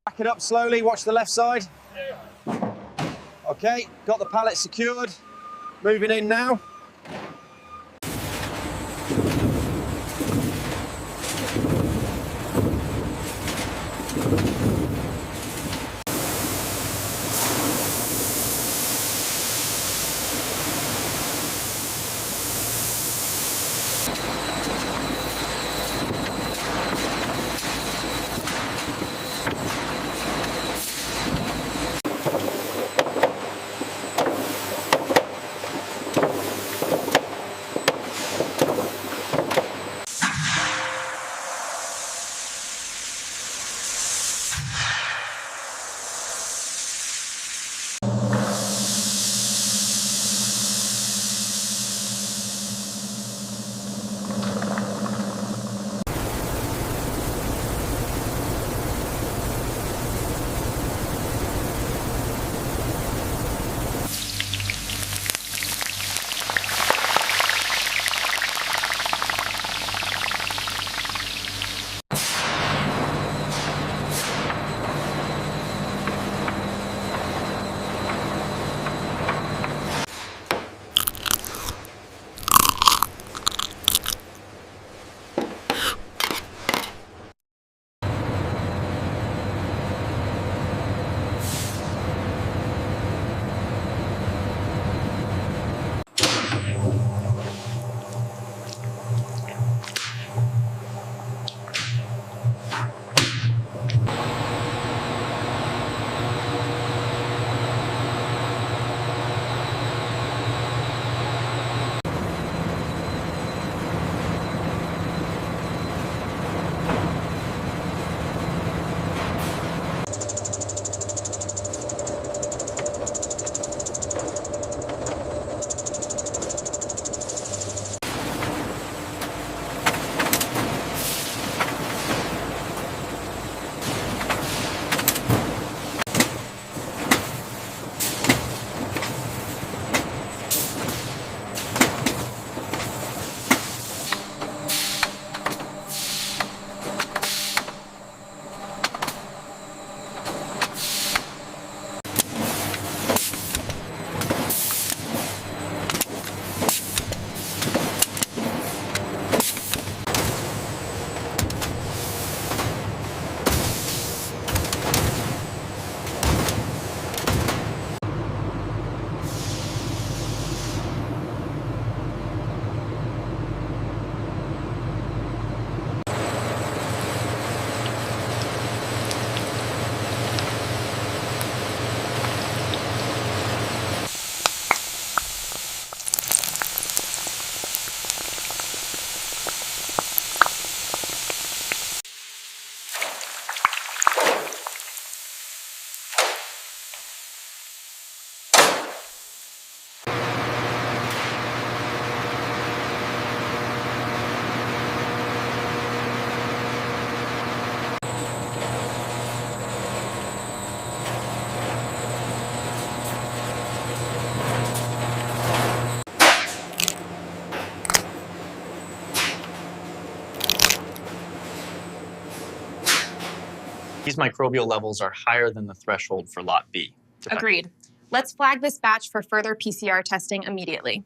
Back it up slowly, watch the left side. Okay, got the pallet secured. Moving in now. These microbial levels are higher than the threshold for Lot B. Agreed. Let's flag this batch for further PCR testing immediately.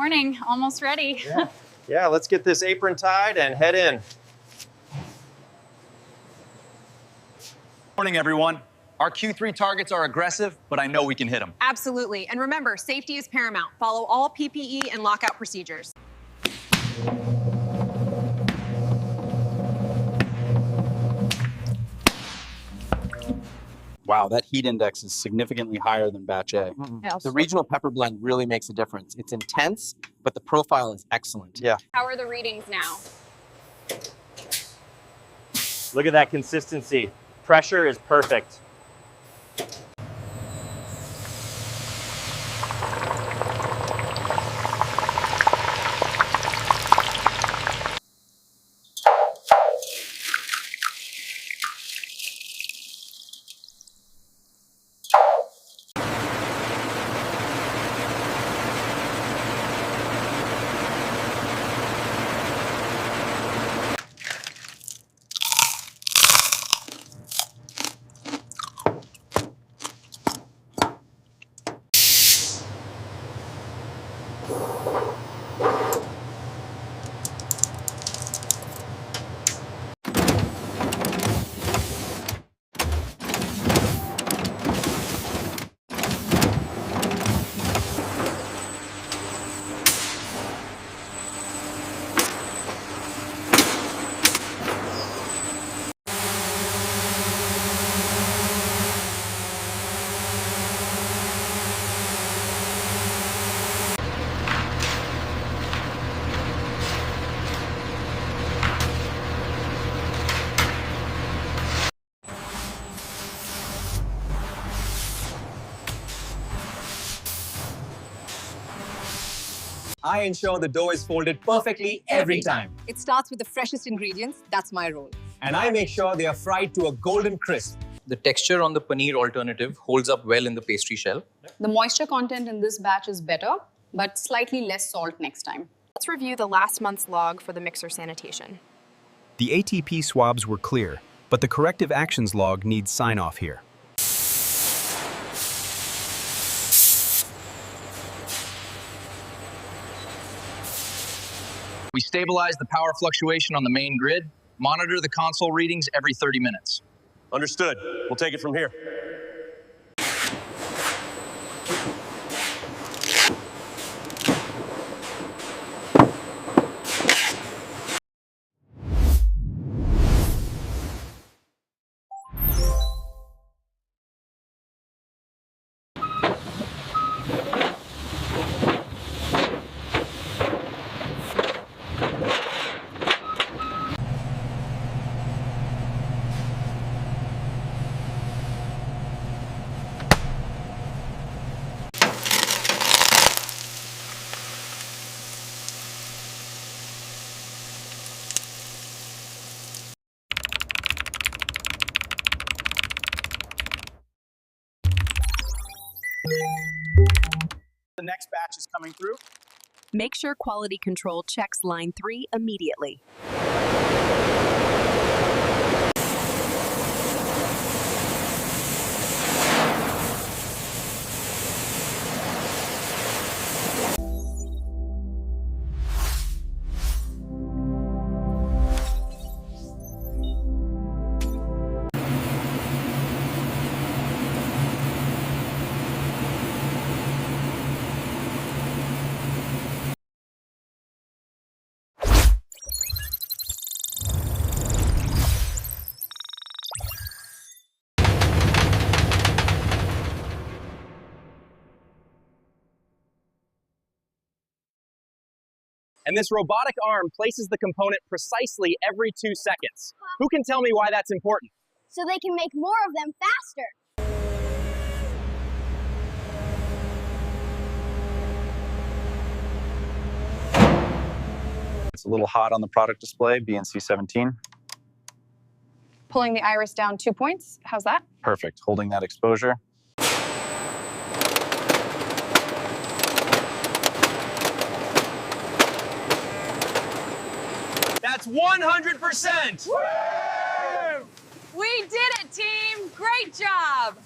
Morning, almost ready. Yeah, let's get this apron tied and head in. Morning, everyone. Our Q3 targets are aggressive, but I know we can hit them. Absolutely. And remember, safety is paramount. Follow all PPE and lockout procedures. Wow, that heat index is significantly higher than batch A. The regional pepper blend really makes a difference. It's intense, but the profile is excellent. Yeah. How are the readings now? Look at that consistency. Pressure is perfect. I ensure the dough is folded perfectly every time. It starts with the freshest ingredients. That's my role. And I make sure they are fried to a golden crisp. The texture on the paneer alternative holds up well in the pastry shell. The moisture content in this batch is better, but slightly less salt next time. Let's review the last month's log for the mixer sanitation. The ATP swabs were clear, but the corrective actions log needs sign-off here. We stabilize the power fluctuation on the main grid, monitor the console readings every 30 minutes. Understood. We'll take it from here. The next batch is coming through. Make sure quality control checks line 3 immediately. And this robotic arm places the component precisely every 2 seconds. Who can tell me why that's important? So they can make more of them faster. It's a little hot on the product display, BNC 17. Pulling the iris down 2 points. How's that? Perfect. Holding that exposure. That's 100%! We did it, team! Great job!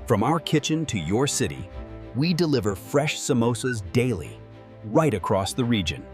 From our kitchen to your city, we deliver fresh samosas daily, right across the region.